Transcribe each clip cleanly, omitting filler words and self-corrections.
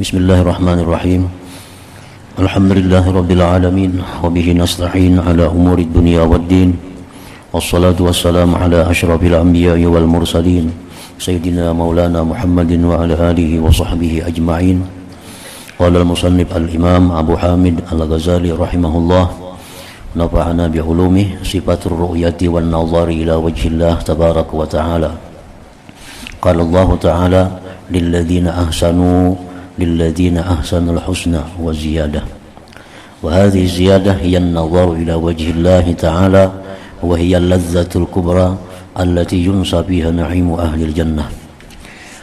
Bismillahirrahmanirrahim. Alhamdulillahirabbil alamin wa bihi nasta'in ala umuri dunya waddin. Wassalatu wassalamu ala asyrafil anbiya'i wal mursalin sayyidina maulana Muhammadin wa ala alihi wa sahbihi ajma'in. Qala al-musannif al-imam Abu Hamid Al-Ghazali rahimahullah, nafa'ana bi ulumih sifatur ru'yati wan nazari ila wajhillah tabaraka wa ta'ala. Qala Allah ta'ala lilladzina ahsanul husna wa ziyadah. Wa hadhihi ziyadah hiya an-nazaru ila wajhillah ta'ala wa hiya al-ladzatul kubra allati yunsa fiha na'imu ahli al-jannah.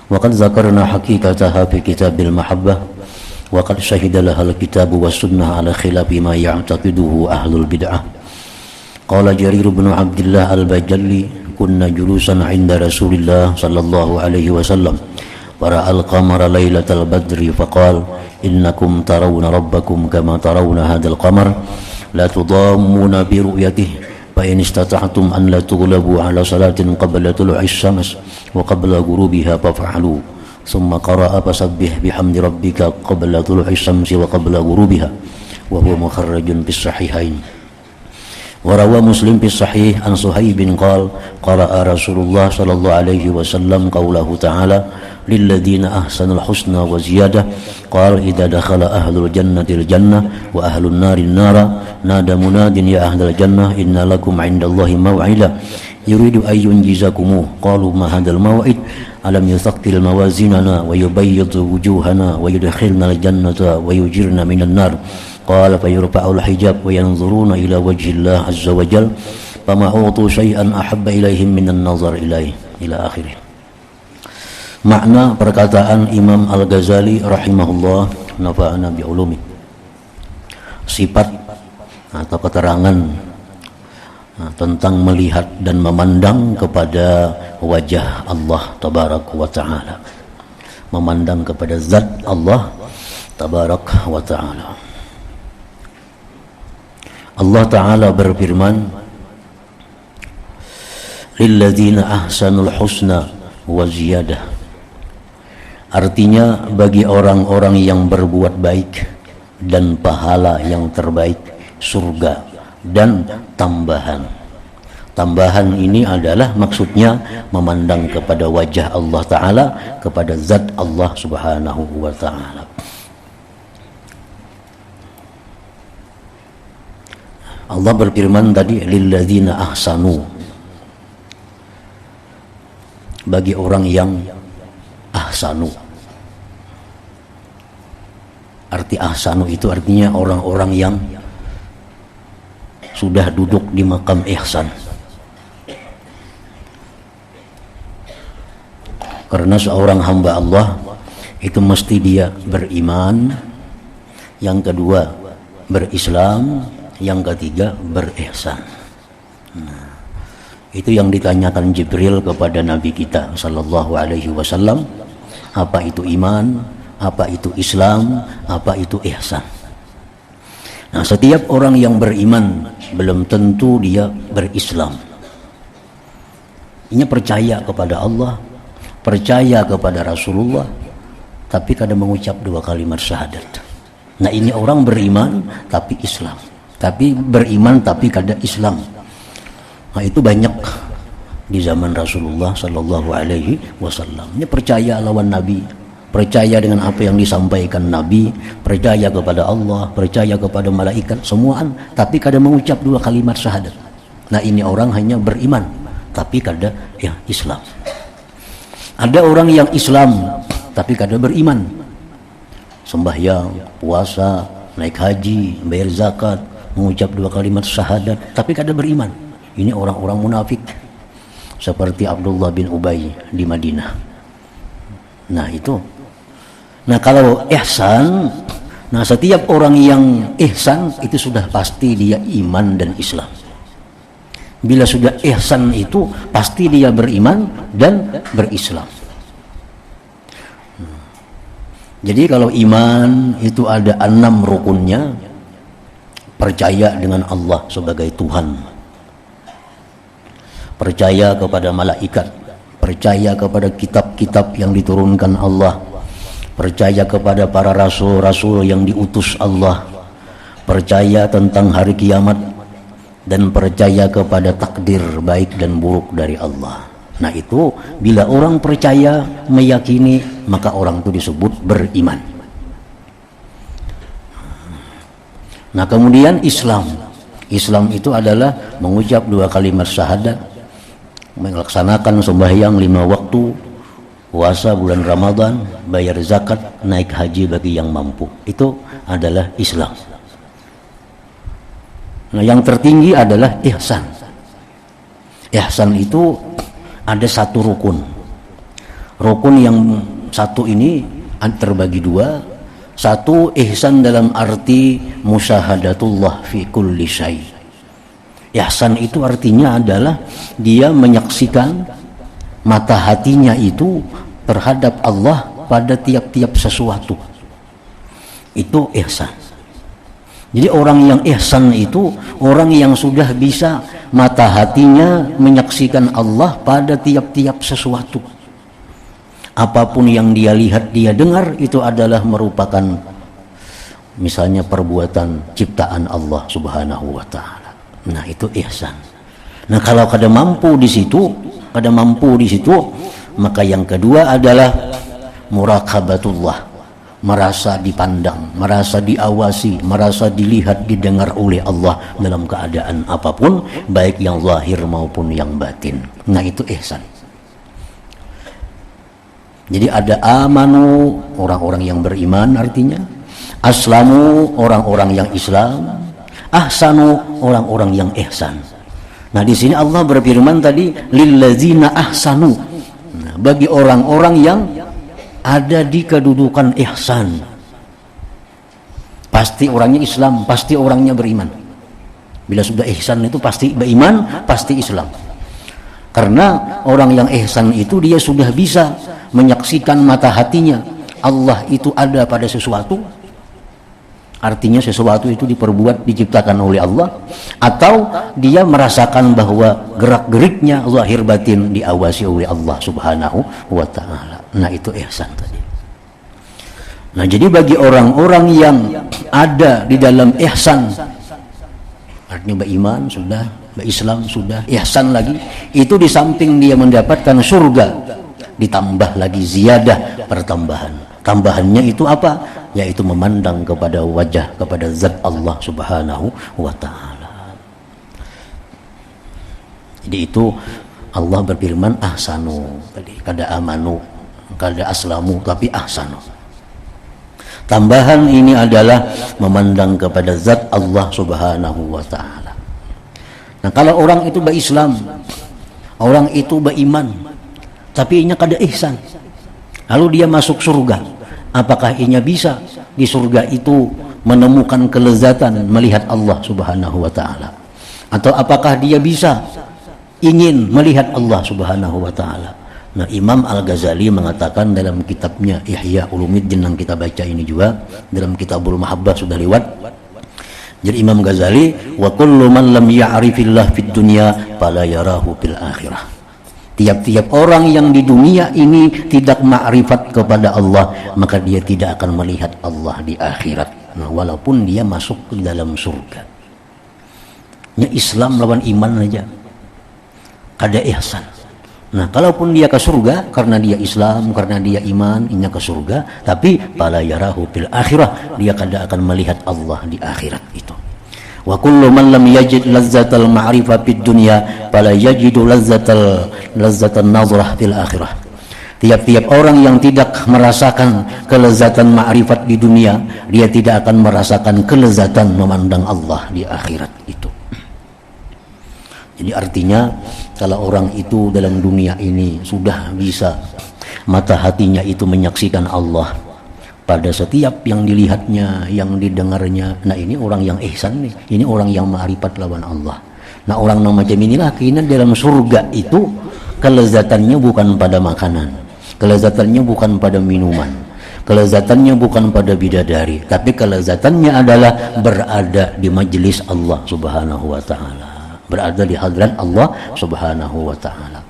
Wa qad dzakarna haqiqataha fi kitabil mahabbah wa qad shahida laha al-kitab was sunnah ala khilafi ma ya'taqiduhu ahlul bid'ah. Qala Jarir bin Abdullah al-Bajalli kunna julusan 'inda Rasulillah sallallahu alaihi wasallam fara'a al-qamara lailatal badri faqala innakum tarawna rabbakum kama tarawna hadzal qamar la tudammuna bi ru'yatihi fa in istata'tum an la tughlabu 'ala salatin qabla tulu'is syams wa qabla ghurubiha faf'alu thumma qara'a fasabbih bihamdi rabbika qabla tulu'is syamsi wa qabla ghurubiha wa huwa mukharrajun bis sahihain. Warawa Muslim fi sahih an Suhaib bin qara'a Rasulullah sallallahu alaihi wasallam qaulahu ta'ala lilladzina ahsanul husna wa ziyadah qala idza dakhala ahlul jannati al-jannah wa ahlun nari an-nara nada munadin ya ahlal jannah inna lakum 'indallahi maw'ida yuridu ay yunjizakum qalu ma hadzal maw'id alam yuthaqqil mawazinana wa yubayyid wujuhana wa yudkhilna al-jannata wa yujirna minan nar. Qala fayurfa'ul hijab wa yanzuruna ila wajhillah azza wa jal fama utu syai'an ahabba ilaihim minan nazar ilaihi ila akhirih. Makna perkataan Imam Al-Ghazali rahimahullah, nafa'ana bi ulumi, sifat atau keterangan tentang melihat dan memandang kepada wajah Allah tabaraka wa ta'ala, memandang kepada zat Allah tabaraka wa ta'ala. Allah Ta'ala berfirman lilladzina ahsanul husna wa ziyadah, artinya bagi orang-orang yang berbuat baik dan pahala yang terbaik, surga dan tambahan. Tambahan ini adalah maksudnya memandang kepada wajah Allah Ta'ala, kepada zat Allah Subhanahu wa Ta'ala. Allah berfirman tadi lilladzina ahsanu, bagi orang yang ahsanu. Arti ahsanu itu artinya orang-orang yang sudah duduk di makam ihsan. Karena seorang hamba Allah itu mesti dia beriman, yang kedua berislam, yang ketiga berihsan. Itu yang ditanyakan Jibril kepada Nabi kita sallallahu alaihi wasallam, apa itu iman, apa itu Islam, apa itu ihsan. Nah, setiap orang yang beriman belum tentu dia berislam. Ini percaya kepada Allah, percaya kepada Rasulullah, tapi kadang mengucap dua kalimat syahadat. Nah, ini orang beriman tapi Islam, tapi beriman tapi kada Islam. Nah, itu banyak di zaman Rasulullah sallallahu alaihi wasallam. Ini percaya lawan Nabi, percaya dengan apa yang disampaikan Nabi, percaya kepada Allah, percaya kepada malaikat, semuaan, tapi kada mengucap dua kalimat syahadat. Nah, ini orang hanya beriman tapi kada Islam. Ada orang yang Islam tapi kada beriman, sembahyang, puasa, naik haji, bayar zakat, mengucap dua kalimat syahadat, tapi kada beriman. Ini orang-orang munafik seperti Abdullah bin Ubay di Madinah. Nah, itu. Nah, kalau ihsan, nah setiap orang yang ihsan itu sudah pasti dia iman dan Islam. Bila sudah ihsan itu pasti dia beriman dan berislam. Jadi kalau iman itu ada 6 rukunnya. Percaya dengan Allah sebagai Tuhan, percaya kepada malaikat, percaya kepada kitab-kitab yang diturunkan Allah, percaya kepada para rasul-rasul yang diutus Allah, percaya tentang hari kiamat, dan percaya kepada takdir baik dan buruk dari Allah. Nah itu bila orang percaya, meyakini, maka orang itu disebut beriman. Nah kemudian Islam itu adalah mengucap 2 kalimat syahadat, melaksanakan sembahyang 5 waktu, puasa bulan Ramadan, bayar zakat, naik haji bagi yang mampu. Itu adalah Islam. Nah yang tertinggi adalah ihsan. Ihsan itu ada 1 rukun. Rukun yang 1 ini terbagi 2. 1 ihsan dalam arti musyahadatullah fi kulli syai'. Ihsan itu artinya adalah dia menyaksikan mata hatinya itu terhadap Allah pada tiap-tiap sesuatu. Itu ihsan. Jadi orang yang ihsan itu orang yang sudah bisa mata hatinya menyaksikan Allah pada tiap-tiap sesuatu. Apapun yang dia lihat, dia dengar, itu adalah merupakan misalnya perbuatan ciptaan Allah Subhanahu wa taala. Nah, itu ihsan. Nah, kalau kada mampu di situ, maka yang kedua adalah muraqabatullah. Merasa dipandang, merasa diawasi, merasa dilihat, didengar oleh Allah dalam keadaan apapun, baik yang zahir maupun yang batin. Nah, itu ihsan. Jadi ada amanu, orang-orang yang beriman artinya, aslamu, orang-orang yang Islam, ahsanu, orang-orang yang ihsan. Nah di sini Allah berfirman tadi, lillazina ahsanu. Nah, bagi orang-orang yang ada di kedudukan ihsan, pasti orangnya Islam, pasti orangnya beriman. Bila sudah ihsan itu pasti beriman, pasti Islam. Karena orang yang ihsan itu dia sudah bisa menyaksikan mata hatinya Allah itu ada pada sesuatu, artinya sesuatu itu diperbuat, diciptakan oleh Allah, atau dia merasakan bahwa gerak-geriknya zahir batin diawasi oleh Allah Subhanahu wa ta'ala. Nah itu ihsan tadi. Nah jadi bagi orang-orang yang ada di dalam ihsan, artinya beriman sudah, berislam sudah, ihsan lagi, itu di samping dia mendapatkan surga, ditambah lagi ziyadah, pertambahan. Tambahannya itu apa? Yaitu memandang kepada wajah, kepada zat Allah Subhanahu wa ta'ala. Jadi itu Allah berfirman ahsanu, kada amanu, kada aslamu, tapi ahsanu. Tambahan ini adalah memandang kepada zat Allah Subhanahu wa ta'ala. Nah kalau orang itu berislam, orang itu beriman, tapi inya kada ihsan, lalu dia masuk surga, apakah inya bisa di surga itu menemukan kelezatan melihat Allah Subhanahu wa ta'ala? Atau apakah dia bisa ingin melihat Allah Subhanahu wa ta'ala? Nah Imam Al-Ghazali mengatakan dalam kitabnya Ihya Ulumuddin yang kita baca ini juga, dalam Kitabul Mahabbah sudah lewat. Jadi Imam Ghazali, wa kullu man lam ya'rifillah fid dunya fala yarahu fil akhirah. Tiap-tiap orang yang di dunia ini tidak ma'rifat kepada Allah, maka dia tidak akan melihat Allah di akhirat. Nah, walaupun dia masuk ke dalam surga. Ya Islam lawan iman aja, kada ihsan. Nah, kalaupun dia ke surga karena dia Islam, karena dia iman, inya ke surga, tapi fala yarahu fil akhirah, dia kada akan melihat Allah di akhirat itu. Wa kullu man lam yajid lazzatal ma'rifah fid dunya fala yajidu lazzatan nazrah fil akhirah. Tiap-tiap orang yang tidak merasakan kelezatan ma'rifat di dunia, dia tidak akan merasakan kelezatan memandang Allah di akhirat itu. Jadi artinya kalau orang itu dalam dunia ini sudah bisa mata hatinya itu menyaksikan Allah pada setiap yang dilihatnya, yang didengarnya. Nah ini orang yang ihsan nih, ini orang yang ma'rifat lawan Allah. Nah orang yang macam inilah kini dalam surga itu kelezatannya bukan pada makanan, kelezatannya bukan pada minuman, kelezatannya bukan pada bidadari, tapi kelezatannya adalah berada di majelis Allah Subhanahu wa ta'ala, berada di hadrat Allah Subhanahu wa ta'ala.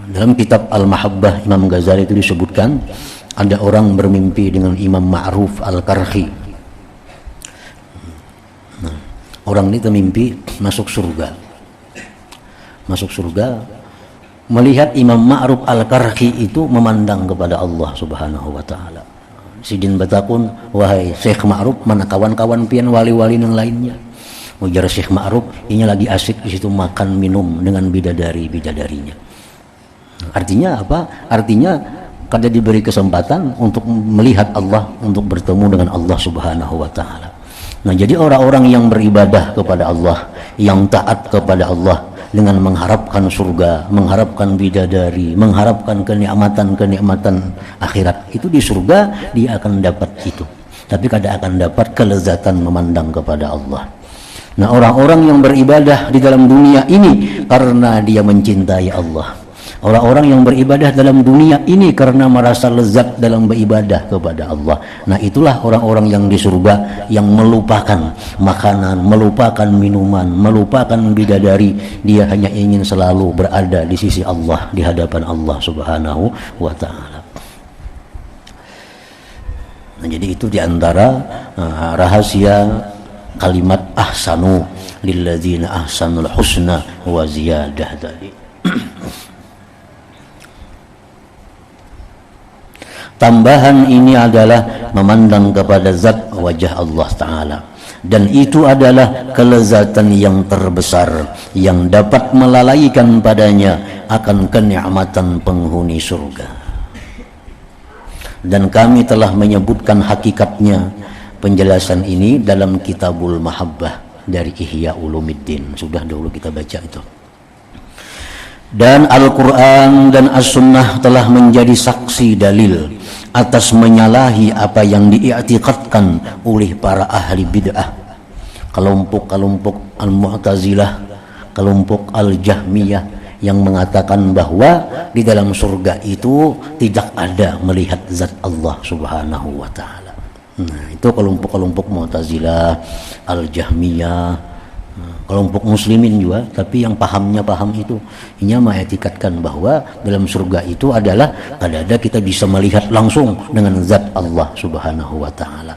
Dalam kitab Al-Mahabbah Imam Ghazali itu disebutkan ada orang bermimpi dengan Imam Ma'ruf Al-Karhi. Nah, orang ini termimpi masuk surga. Masuk surga, melihat Imam Ma'ruf Al-Karhi itu memandang kepada Allah Subhanahu wa taala. Sidin batakun, wahai Syekh Ma'ruf, mana kawan-kawan pian wali-wali yang lainnya? Ujar Syekh Ma'ruf, ini lagi asik di situ makan minum dengan bidadarinya. Artinya apa? Artinya kada diberi kesempatan untuk melihat Allah, untuk bertemu dengan Allah Subhanahu wa taala. Nah, jadi orang-orang yang beribadah kepada Allah, yang taat kepada Allah dengan mengharapkan surga, mengharapkan bidadari, mengharapkan kenikmatan-kenikmatan akhirat, itu di surga dia akan dapat itu. Tapi kada akan dapat kelezatan memandang kepada Allah. Nah, orang-orang yang beribadah di dalam dunia ini karena dia mencintai Allah. Orang-orang yang beribadah dalam dunia ini karena merasa lezat dalam beribadah kepada Allah. Nah, itulah orang-orang yang di surga yang melupakan makanan, melupakan minuman, melupakan bidadari. Dia hanya ingin selalu berada di sisi Allah, di hadapan Allah Subhanahu wa taala. Nah, jadi itu diantara rahasia kalimat ahsanu lilladzina ahsanul husna wa ziyadah tadi. Tambahan ini adalah memandang kepada zat wajah Allah Ta'ala, dan itu adalah kelezatan yang terbesar yang dapat melalaikan padanya akan kenikmatan penghuni surga. Dan kami telah menyebutkan hakikatnya penjelasan ini dalam Kitabul Mahabbah dari Ihya Ulumuddin. Sudah dahulu kita baca itu. Dan Al-Quran dan As-Sunnah telah menjadi saksi dalil atas menyalahi apa yang diiktikadkan oleh para ahli bid'ah, kelompok-kelompok Al-Mu'tazilah, kelompok Al-Jahmiyah, yang mengatakan bahwa di dalam surga itu tidak ada melihat zat Allah Subhanahu wa taala. Nah, itu kelompok-kelompok Mu'tazilah, Al-Jahmiyah, kelompok muslimin juga, tapi yang pahamnya paham itu inya mengetikatkan bahwa dalam surga itu adalah ada kita bisa melihat langsung dengan zat Allah Subhanahu wa taala.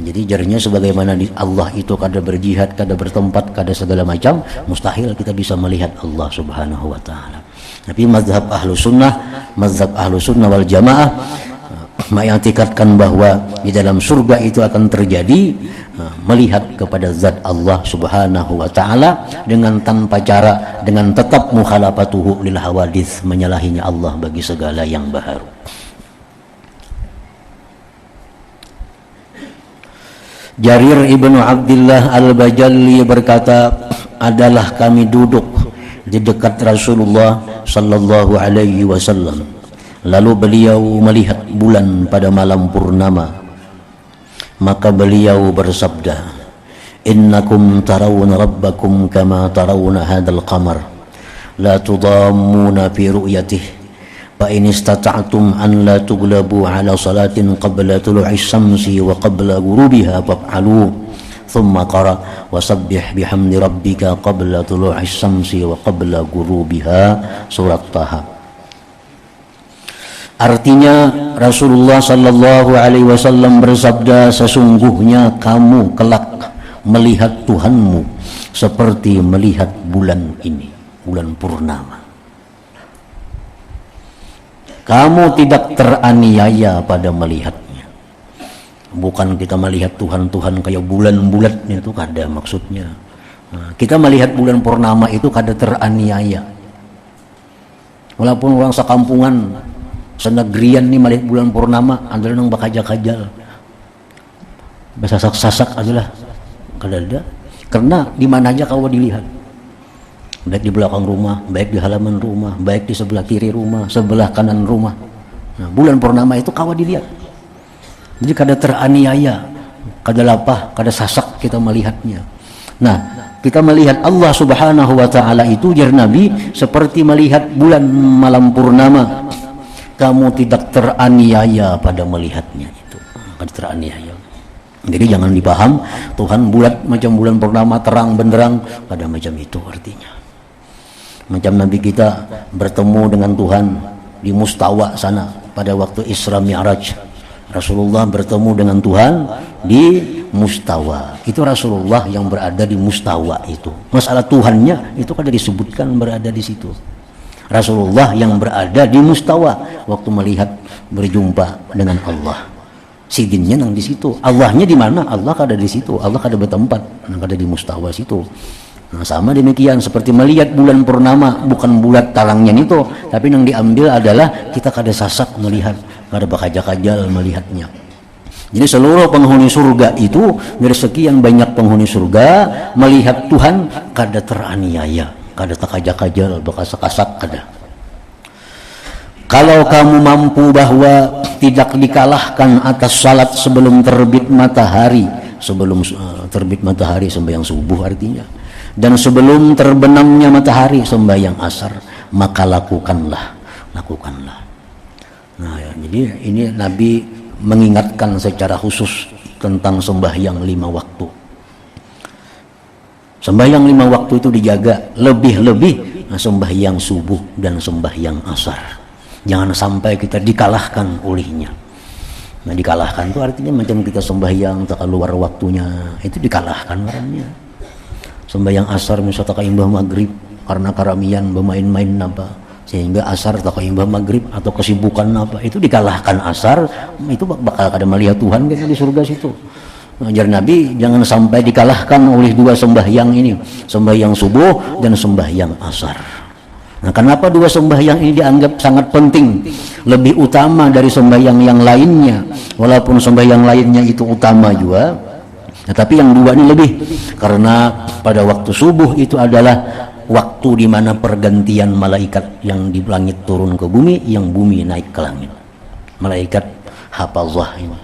Jadi jarinya sebagaimana Allah itu kada berjihad, kada bertempat, kada segala macam, mustahil kita bisa melihat Allah Subhanahu wa taala. Tapi mazhab Ahlus Sunnah wal Jamaah mengetikatkan bahwa di dalam surga itu akan terjadi melihat kepada zat Allah Subhanahu wa taala dengan tanpa cara, dengan tetap mukhalafatuhu lil hawadits, menyalahinya Allah bagi segala yang baharu. Jarir ibnu Abdullah al-Bajalli berkata, adalah kami duduk di dekat Rasulullah sallallahu alaihi wasallam, lalu beliau melihat bulan pada malam purnama. Maka beliau bersabda, innakum tarawna rabbakum kama tarawna hadzal qamar la tudammuna fi ru'yatihi fa in istata'tum an la tughlabu ala salatin qabla tulu'is syamsi wa qabla ghurubiha faf'alu thumma qara wasabbih bihamdi rabbika qabla tulu'is syamsi wa qabla ghurubiha, surat Taha. Artinya Rasulullah sallallahu alaihi wasallam bersabda, sesungguhnya kamu kelak melihat Tuhanmu seperti melihat bulan ini, bulan purnama. Kamu tidak teraniaya pada melihatnya. Bukan kita melihat Tuhan kayak bulan-bulan itu, kada maksudnya. Kita melihat bulan purnama itu kada teraniaya. Walaupun orang sekampungan, senegrian nih melihat bulan purnama adalah nang bakajak-kajal, bersasak-sasak adalah kada, karena di mana aja kau dilihat, baik di belakang rumah, baik di halaman rumah, baik di sebelah kiri rumah, sebelah kanan rumah. Nah, bulan purnama itu kau dilihat, jadi kada teraniaya, kada lapah, kada sasak kita melihatnya. Nah, kita melihat Allah Subhanahu wa taala itu, jar Nabi, seperti melihat bulan malam purnama. Kamu tidak teraniaya pada melihatnya itu, kada teraniaya. Jadi jangan dipaham Tuhan bulat macam bulan purnama terang benderang, pada macam itu artinya. Macam Nabi kita bertemu dengan Tuhan di Mustawa sana pada waktu Isra Mi'raj. Rasulullah bertemu dengan Tuhan di Mustawa. Itu Rasulullah yang berada di Mustawa itu. Masalah Tuhannya itu kan disebutkan berada di situ. Rasulullah yang berada di Mustawa waktu melihat berjumpa dengan Allah. Sidinnya nang di situ. Allahnya di mana? Allah kada di situ. Allah kada bertempat, nang kada di Mustawa situ. Nah, sama demikian seperti melihat bulan purnama, bukan bulat talangnya itu, tapi yang diambil adalah kita kada sasak melihat, kada bakajal-kajal melihatnya. Jadi seluruh penghuni surga itu, dari sekian banyak penghuni surga, melihat Tuhan kada teraniaya, kada takajak-kajal, bakasak-kasak kada. Kalau kamu mampu bahwa tidak dikalahkan atas salat sebelum terbit matahari, sebelum terbit matahari sembahyang subuh artinya, dan sebelum terbenamnya matahari sembahyang asar, maka lakukanlah. Nah ya, jadi ini Nabi mengingatkan secara khusus tentang sembahyang 5 waktu. Sembahyang 5 waktu itu dijaga, lebih-lebih sembahyang subuh dan sembahyang asar. Jangan sampai kita dikalahkan olehnya. Nah, dikalahkan itu artinya macam kita sembahyang tak keluar waktunya, itu dikalahkan orangnya. Sembahyang asar misalnya tak imbah maghrib karena karamian bermain-main apa, sehingga asar tak imbah maghrib atau kesibukan apa, itu dikalahkan asar, itu bakal ada melihat Tuhan kita di surga situ. Ajar Nabi jangan sampai dikalahkan oleh 2 sembahyang ini, sembahyang subuh dan sembahyang asar. Nah, kenapa 2 sembahyang ini dianggap sangat penting, lebih utama dari sembahyang yang lainnya, walaupun sembahyang lainnya itu utama juga, tetapi yang 2 ini lebih, karena pada waktu subuh itu adalah waktu di mana pergantian malaikat yang di langit turun ke bumi, yang bumi naik ke langit. Malaikat hafazah ini,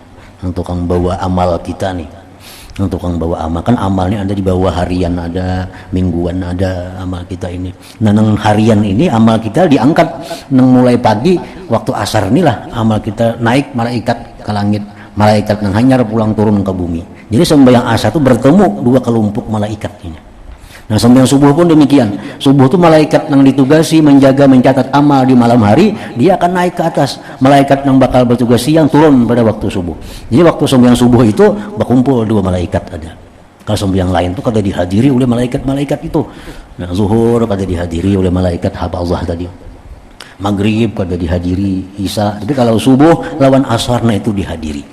untuk yang bawa amal kita nih, untuk yang bawa amal, kan amalnya ada di bawah harian, ada mingguan, ada amal kita ini. Nah, nang harian ini amal kita diangkat nang mulai pagi waktu asar inilah amal kita naik malaikat ke langit, malaikat nang hanyar pulang turun ke bumi. Jadi sembahyang asar itu bertemu 2 kelompok malaikat ini. Nah, sembahyang subuh pun demikian. Subuh itu malaikat yang ditugasi menjaga mencatat amal di malam hari, dia akan naik ke atas. Malaikat yang bakal bertugas siang turun pada waktu subuh. Jadi waktu sembahyang subuh itu berkumpul 2 malaikat ada. Kalau sembahyang lain itu kada dihadiri oleh malaikat-malaikat itu. Nah, zuhur kada dihadiri oleh malaikat hafazah tadi. Maghrib kada dihadiri, isya. Tapi kalau subuh lawan asarna itu dihadiri.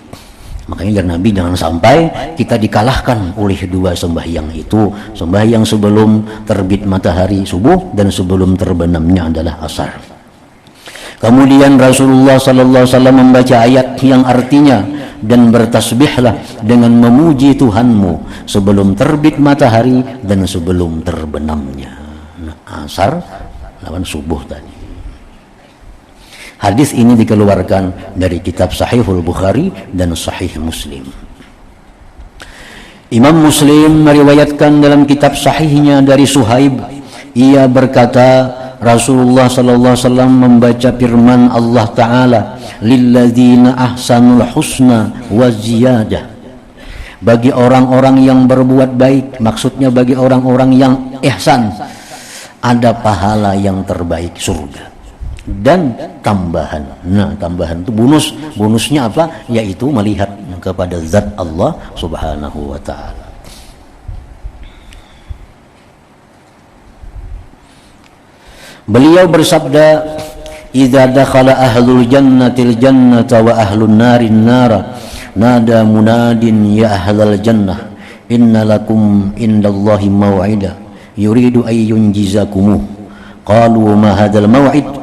Makanya Nabi jangan sampai kita dikalahkan oleh 2 sembahyang itu, sembahyang sebelum terbit matahari subuh dan sebelum terbenamnya adalah asar. Kemudian Rasulullah sallallahu alaihi wasallam membaca ayat yang artinya, dan bertasbihlah dengan memuji Tuhanmu sebelum terbit matahari dan sebelum terbenamnya. Nah, asar lawan subuh tadi. Hadis ini dikeluarkan dari kitab Sahihul Bukhari dan Sahih Muslim. Imam Muslim meriwayatkan dalam kitab sahihnya dari Suhaib, ia berkata Rasulullah sallallahu alaihi wasallam membaca firman Allah taala, lilladzina ahsanul husna wa ziyadah. Bagi orang-orang yang berbuat baik, maksudnya bagi orang-orang yang ihsan, ada pahala yang terbaik, surga dan tambahan. Nah, tambahan itu bonusnya apa? Yaitu melihat kepada zat Allah subhanahu wa ta'ala. Beliau bersabda, idza dakhala ahlul jannatil jannata wa ahlun narin nara, nada munadin ya ahlal jannah inna lakum indallahi maw'ida yuridu ay yunjizakumu. Qalu ma hadzal maw'id?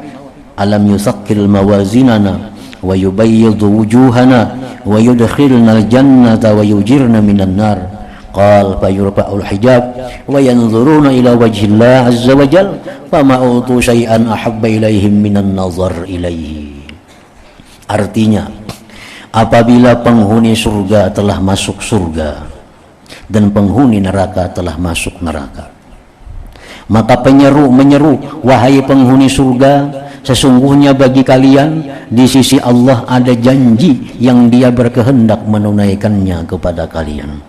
Alam yusaqqil mawazinana wa yubayyid wujuhana wa yudkhilna al-jannata wa yujirna minan nar. Qal fa yurfa'ul hijab wa yanzuruna ila wajhillah azza wa jalla fama utu syai'an ahabba ilaihim minan nazar ilaihi. Artinya, apabila penghuni surga telah masuk surga dan penghuni neraka telah masuk neraka, maka penyeru menyeru, wahai penghuni surga, sesungguhnya bagi kalian di sisi Allah ada janji yang Dia berkehendak menunaikannya kepada kalian.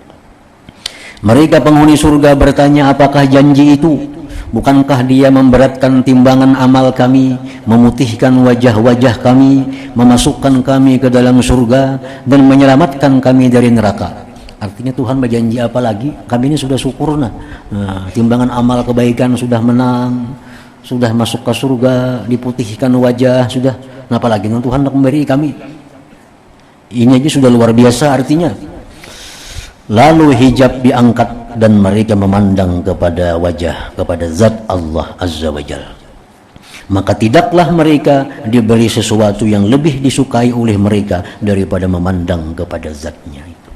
Mereka penghuni surga bertanya, apakah janji itu? Bukankah dia memberatkan timbangan amal kami, memutihkan wajah-wajah kami, memasukkan kami ke dalam surga, dan menyelamatkan kami dari neraka? Artinya Tuhan berjanji apa lagi? Kami ini sudah syukurna. Nah, timbangan amal kebaikan sudah menang, sudah masuk ke surga, diputihkan wajah, sudah. Nah, apalagi Tuhan nak memberi kami? Ini aja sudah luar biasa artinya. Lalu hijab diangkat dan mereka memandang kepada wajah, kepada zat Allah Azza wa Jalla. Maka tidaklah mereka diberi sesuatu yang lebih disukai oleh mereka daripada memandang kepada zatnya itu.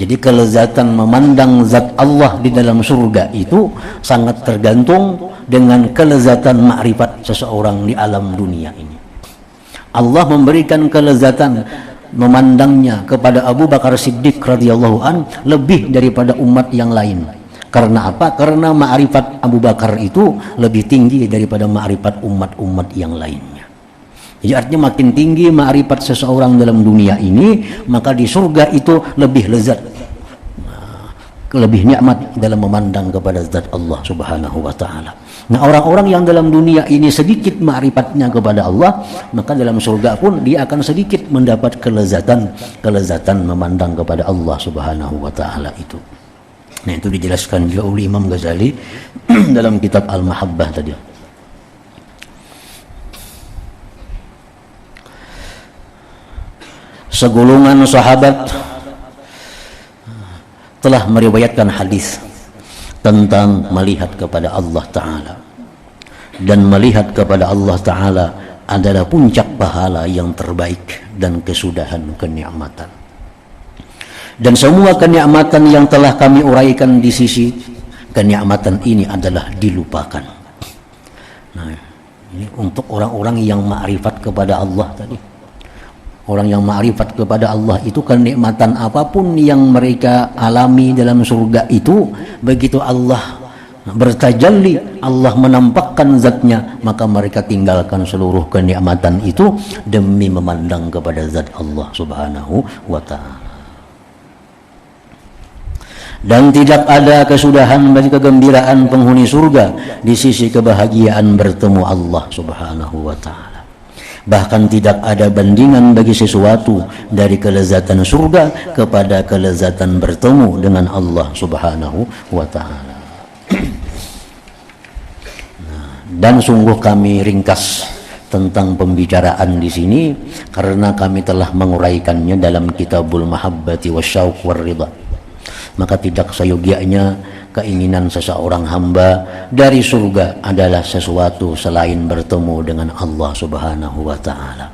Jadi kelezatan memandang zat Allah di dalam surga itu sangat tergantung dengan kelezatan makrifat seseorang di alam dunia ini. Allah memberikan kelezatan memandangnya kepada Abu Bakar Siddiq radhiyallahu an lebih daripada umat yang lain. Karena apa? Karena ma'rifat Abu Bakar itu lebih tinggi daripada ma'rifat umat-umat yang lainnya. Jadi artinya makin tinggi ma'rifat seseorang dalam dunia ini, maka di surga itu lebih lezat, lebih nikmat dalam memandang kepada zat Allah Subhanahu wa taala. Nah, orang-orang yang dalam dunia ini sedikit ma'rifatnya kepada Allah, maka dalam surga pun dia akan sedikit mendapat kelezatan memandang kepada Allah Subhanahu wa taala itu. Nah, itu dijelaskan juga oleh Imam Ghazali dalam kitab Al-Mahabbah tadi. Segolongan sahabat telah meriwayatkan hadis tentang melihat kepada Allah Ta'ala, dan melihat kepada Allah Ta'ala adalah puncak pahala yang terbaik dan kesudahan kenikmatan. Dan semua kenikmatan yang telah kami uraikan di sisi, kenikmatan ini adalah dilupakan. Nah, ini untuk orang-orang yang ma'rifat kepada Allah tadi. Orang yang ma'rifat kepada Allah itu kenikmatan apapun yang mereka alami dalam surga itu, begitu Allah bertajalli, Allah menampakkan zatnya, maka mereka tinggalkan seluruh kenikmatan itu demi memandang kepada zat Allah Subhanahu wa ta'ala. Dan tidak ada kesudahan bagi kegembiraan penghuni surga di sisi kebahagiaan bertemu Allah Subhanahu wa ta'ala. Bahkan tidak ada bandingan bagi sesuatu dari kelezatan surga kepada kelezatan bertemu dengan Allah Subhanahu wa ta'ala. Dan sungguh kami ringkas tentang pembicaraan di sini karena kami telah menguraikannya dalam Kitabul Mahabbati Wasyauq Warridha. Maka tidak seyogianya keinginan seseorang hamba dari surga adalah sesuatu selain bertemu dengan Allah Subhanahu wa ta'ala.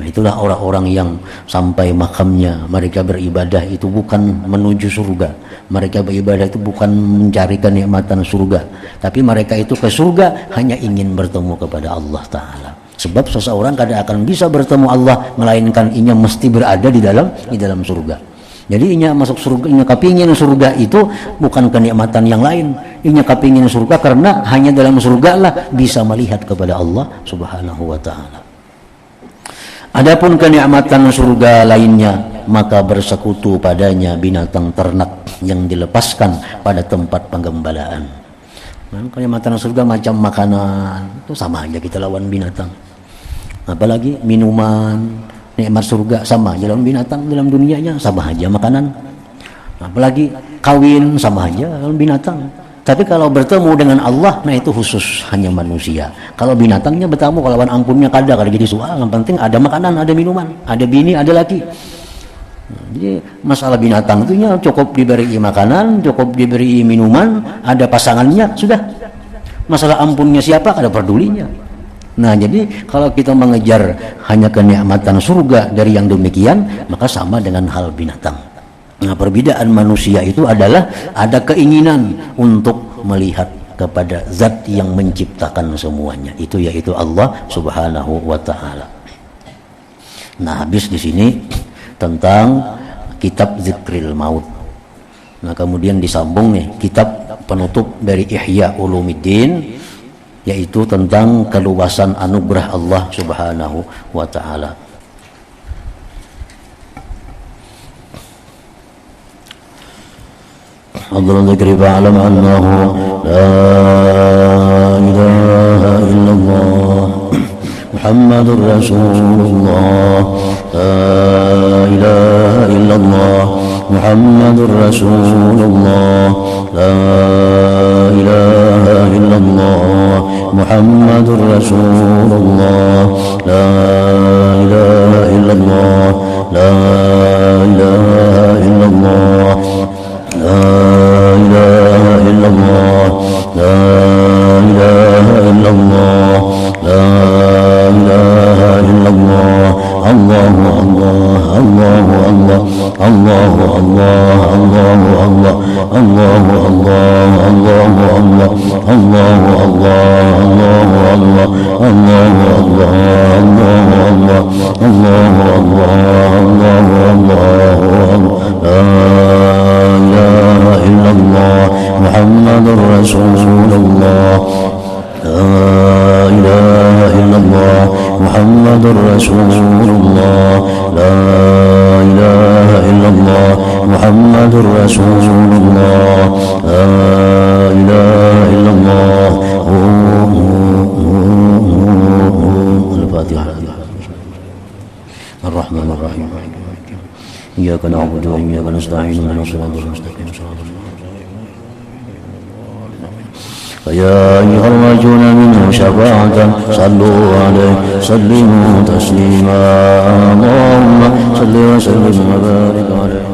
Nah, itulah orang-orang yang sampai makamnya mereka beribadah itu bukan menuju surga, mereka beribadah itu bukan mencari kenikmatan surga, tapi mereka itu ke surga hanya ingin bertemu kepada Allah Ta'ala. Sebab seseorang kadang akan bisa bertemu Allah melainkan inya mesti berada di dalam surga. Jadi inya masuk surga, inya kepingin surga itu bukan kenikmatan yang lain. Inya kepingin surga karena hanya dalam surga lah bisa melihat kepada Allah Subhanahu wa ta'ala. Adapun kenikmatan surga lainnya, maka bersekutu padanya binatang ternak yang dilepaskan pada tempat penggembalaan. Kenikmatan surga macam makanan, itu sama aja kita lawan binatang. Apalagi minuman, nikmat surga sama aja lawan binatang dalam dunianya, sama aja makanan. Apalagi kawin sama aja lawan binatang. Tapi kalau bertemu dengan Allah, nah itu khusus hanya manusia. Kalau binatangnya bertemu, kalau ampunnya kada jadi soal. Yang penting ada makanan, ada minuman, ada bini, ada laki. Jadi masalah binatang itu cukup diberi makanan, cukup diberi minuman, ada pasangannya, sudah. Masalah ampunnya siapa, kada pedulinya. Nah, jadi kalau kita mengejar hanya kenikmatan surga dari yang demikian, maka sama dengan hal binatang. Nah, perbedaan manusia itu adalah ada keinginan untuk melihat kepada zat yang menciptakan semuanya. Itu yaitu Allah Subhanahu wa ta'ala. Nah, habis di sini tentang kitab Zikril Maut. Nah, kemudian disambung nih kitab penutup dari Ihya Ulumuddin, yaitu tentang keluasan anugerah Allah Subhanahu wa ta'ala. حضر الذكر فاعلم أنه لا إله إلا الله محمد رسول الله لا إله إلا الله محمد رسول الله لا إله إلا الله محمد رسول الله لا إله إلا الله لا إله إلا الله لا إله إلا الله لا إله إلا الله لا إله إلا الله الله الله الله الله الله الله الله الله الله الله الله الله الله الله الله لا إله إلا الله محمد رسول الله لا إله إلا الله محمد رسول الله لا إله إلا الله محمد رسول الله لا إله إلا الله الفاتحة. الرحمن الرحيم إياك نعبد وإياك نستعين اهدنا الصراط المستقيم فيا أيها الراجون منه شفاعة صلوا عليه سلموا تسليما اللهم صل وسلم وبارك عليه.